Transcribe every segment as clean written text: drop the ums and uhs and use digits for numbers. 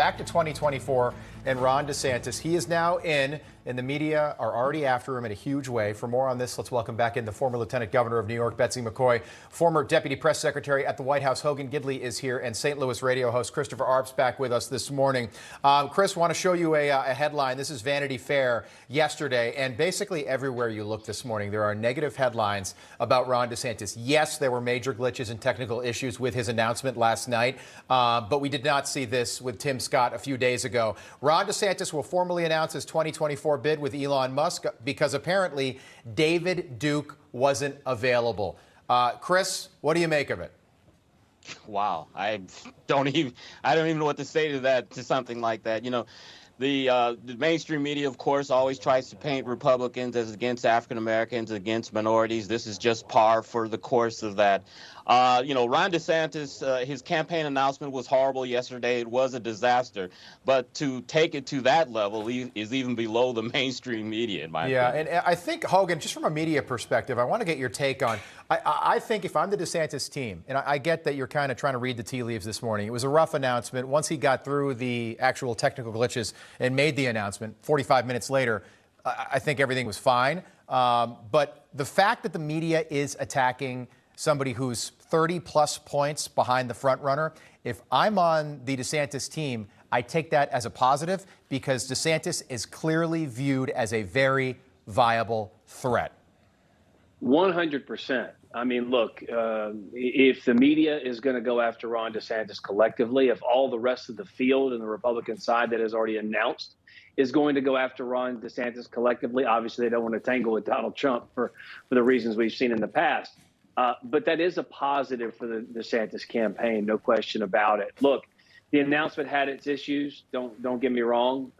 back to 2024 and Ron DeSantis. He is now in, and the media are already after him in a huge way. For more on this, let's welcome back in the former Lieutenant Governor of New York, Betsy McCoy, former Deputy Press Secretary at the White House, Hogan Gidley, is here, and St. Louis radio host Christopher Arps back with us this morning. Chris, want to show you a headline. This is Vanity Fair yesterday, and basically everywhere you look this morning, there are negative headlines about Ron DeSantis. Yes, there were major glitches and technical issues with his announcement last night, but we did not see this with Tim Scott a few days ago. Ron DeSantis will formally announce his 2024 bid with Elon Musk because apparently David Duke wasn't available. Chris, what do you make of it? Wow, I don't even know what to say to that, to something like that. You know, the mainstream media, of course, always tries to paint Republicans as against African Americans, against minorities. This is just par for the course of that. You know, Ron DeSantis, his campaign announcement was horrible yesterday. It was a disaster. But to take it to that level is even below the mainstream media, in my opinion. And I think, Hogan, just from a media perspective, I want to get your take on, I think if I'm the DeSantis team, and I get that you're kind of trying to read the tea leaves this morning. It was a rough announcement. Once he got through the actual technical glitches and made the announcement, 45 minutes later, I think everything was fine. But the fact that the media is attacking somebody who's 30-plus points behind the front runner, if I'm on the DeSantis team, I take that as a positive because DeSantis is clearly viewed as a very viable threat. 100%. I mean, look, if the media is going to go after Ron DeSantis collectively, if all the rest of the field and the Republican side that has already announced is going to go after Ron DeSantis collectively, obviously they don't want to tangle with Donald Trump for the reasons we've seen in the past. But that is a positive for the DeSantis campaign, no question about it. Look, the announcement had its issues. Don't get me wrong.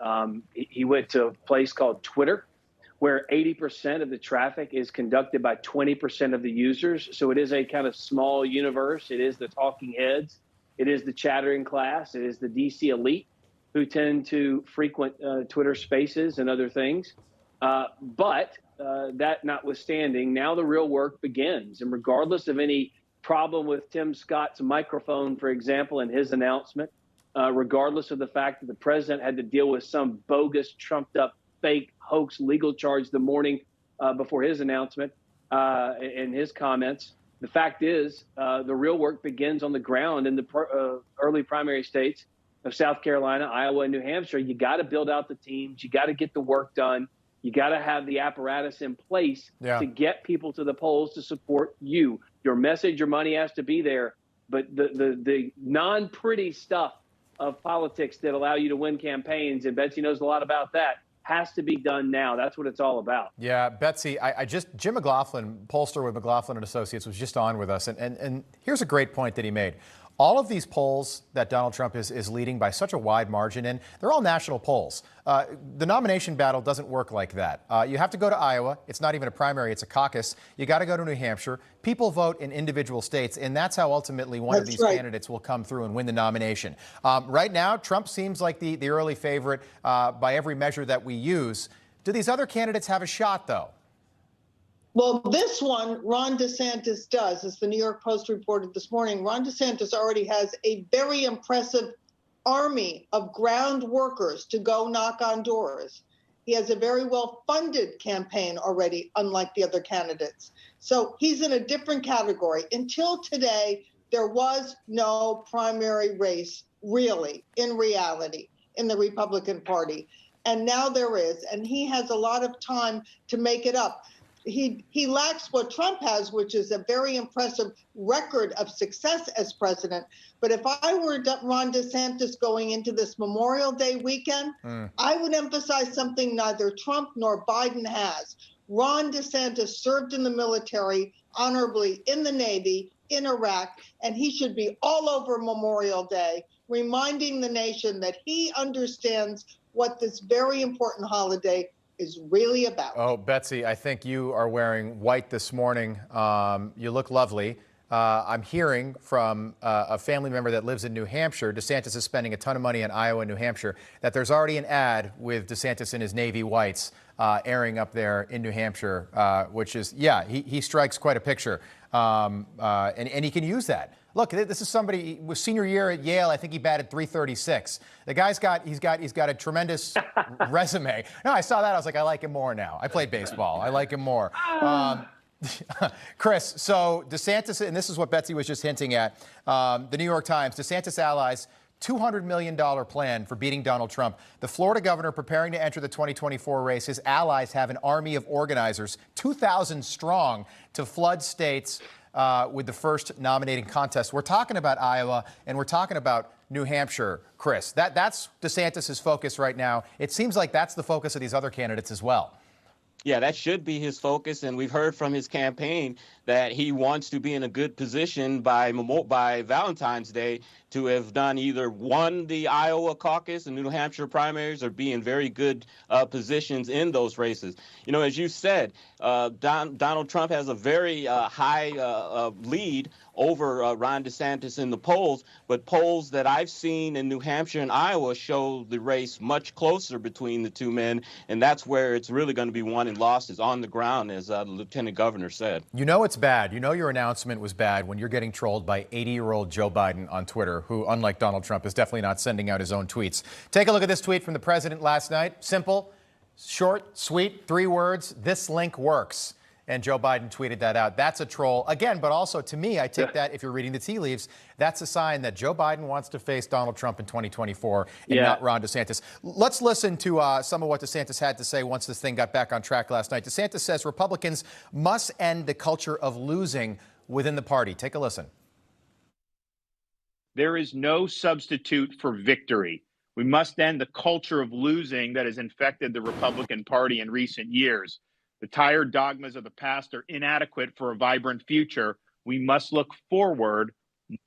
He went to a place called Twitter, where 80% of the traffic is conducted by 20% of the users. So it is a kind of small universe. It is the talking heads. It is the chattering class. It is the DC elite who tend to frequent Twitter spaces and other things. But that notwithstanding, now the real work begins. And regardless of any problem with Tim Scott's microphone, for example, in his announcement, regardless of the fact that the president had to deal with some bogus, trumped-up, fake hoax legal charge the morning before his announcement and his comments, the fact is the real work begins on the ground in the early primary states of South Carolina, Iowa, and New Hampshire. You got to build out the teams. You got to get the work done. You got to have the apparatus in place to get people to the polls to support you. Your message, your money has to be there. But the non-pretty stuff of politics that allow you to win campaigns, and Betsy knows a lot about that, has to be done now. That's what it's all about. Yeah, Betsy, Jim McLaughlin, pollster with McLaughlin and Associates, was just on with us. And here's a great point that he made. All of these polls that Donald Trump is leading by such a wide margin, and they're all national polls. The nomination battle doesn't work like that. You have to go to Iowa. It's not even a primary. It's a caucus. You got to go to New Hampshire. People vote in individual states, and that's how ultimately one of these candidates will come through and win the nomination. Right now, Trump seems like the early favorite by every measure that we use. Do these other candidates have a shot, though? Well, this one, Ron DeSantis does. As the New York Post reported this morning, Ron DeSantis already has a very impressive army of ground workers to go knock on doors. He has a very well-funded campaign already, unlike the other candidates. So he's in a different category. Until today, there was no primary race, really, in reality, in the Republican Party. And now there is, and he has a lot of time to make it up. He lacks what Trump has, which is a very impressive record of success as president. But if I were Ron DeSantis going into this Memorial Day weekend, I would emphasize something neither Trump nor Biden has. Ron DeSantis served in the military, honorably in the Navy, in Iraq, and he should be all over Memorial Day, reminding the nation that he understands what this very important holiday is really about. Oh, Betsy, I think you are wearing white this morning. You look lovely. I'm hearing from a family member that lives in New Hampshire. DeSantis is spending a ton of money in Iowa and New Hampshire, that there's already an ad with DeSantis in his Navy whites airing up there in New Hampshire, which is, he strikes quite a picture. And he can use that. Look, this is somebody with senior year at Yale. I think he batted .336. The guy's got a tremendous resume. No, I saw that. I was like, I like him more now. I played baseball. I like him more. Chris, so DeSantis, and this is what Betsy was just hinting at, the New York Times, DeSantis allies $200 million plan for beating Donald Trump. The Florida governor preparing to enter the 2024 race. His allies have an army of organizers, 2,000 strong, to flood states with the first nominating contest. We're talking about Iowa and we're talking about New Hampshire, Chris. That's DeSantis' focus right now. It seems like that's the focus of these other candidates as well. Yeah, that should be his focus, and we've heard from his campaign that he wants to be in a good position by Valentine's Day to have done either won the Iowa caucus and New Hampshire primaries or be in very good positions in those races. You know, as you said, Donald Trump has a very high lead over Ron DeSantis in the polls, but polls that I've seen in New Hampshire and Iowa show the race much closer between the two men, and that's where it's really going to be won and lost, is on the ground, as the lieutenant governor said. You know it's bad. You know your announcement was bad when you're getting trolled by 80-year-old Joe Biden on Twitter, who, unlike Donald Trump, is definitely not sending out his own tweets. Take a look at this tweet from the president last night. Simple, short, sweet, 3 words. This link works. And Joe Biden tweeted that out. That's a troll. Again, but also to me, I take that, if you're reading the tea leaves, that's a sign that Joe Biden wants to face Donald Trump in 2024 and not Ron DeSantis. Let's listen to some of what DeSantis had to say once this thing got back on track last night. DeSantis says Republicans must end the culture of losing within the party. Take a listen. There is no substitute for victory. We must end the culture of losing that has infected the Republican Party in recent years. The tired dogmas of the past are inadequate for a vibrant future. We must look forward,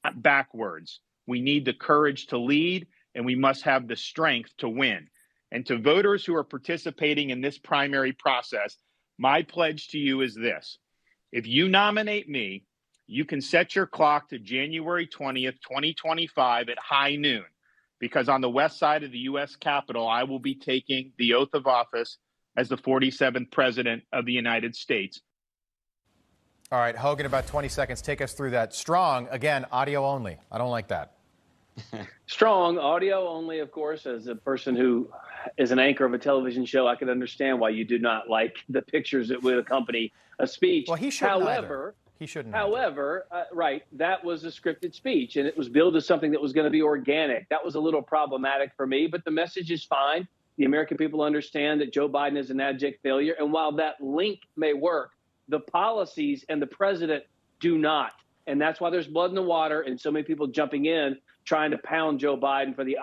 not backwards. We need the courage to lead, and we must have the strength to win. And to voters who are participating in this primary process, my pledge to you is this. If you nominate me, you can set your clock to January 20th, 2025 at high noon, because on the west side of the U.S. Capitol, I will be taking the oath of office as the 47th president of the United States. All right, Hogan, about 20 seconds. Take us through that. Strong, again, audio only. I don't like that. Strong, audio only, of course. As a person who is an anchor of a television show, I can understand why you do not like the pictures that would accompany a speech. Well, he shouldn't However, he shouldn't. Right, that was a scripted speech, and it was billed as something that was going to be organic. That was a little problematic for me, but the message is fine. The American people understand that Joe Biden is an abject failure. And while that link may work, the policies and the president do not. And that's why there's blood in the water and so many people jumping in, trying to pound Joe Biden for the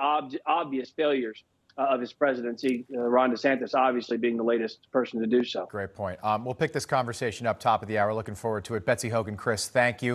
obvious failures of his presidency. Ron DeSantis obviously being the latest person to do so. Great point. We'll pick this conversation up top of the hour. Looking forward to it. Betsy Hogan, Chris, thank you.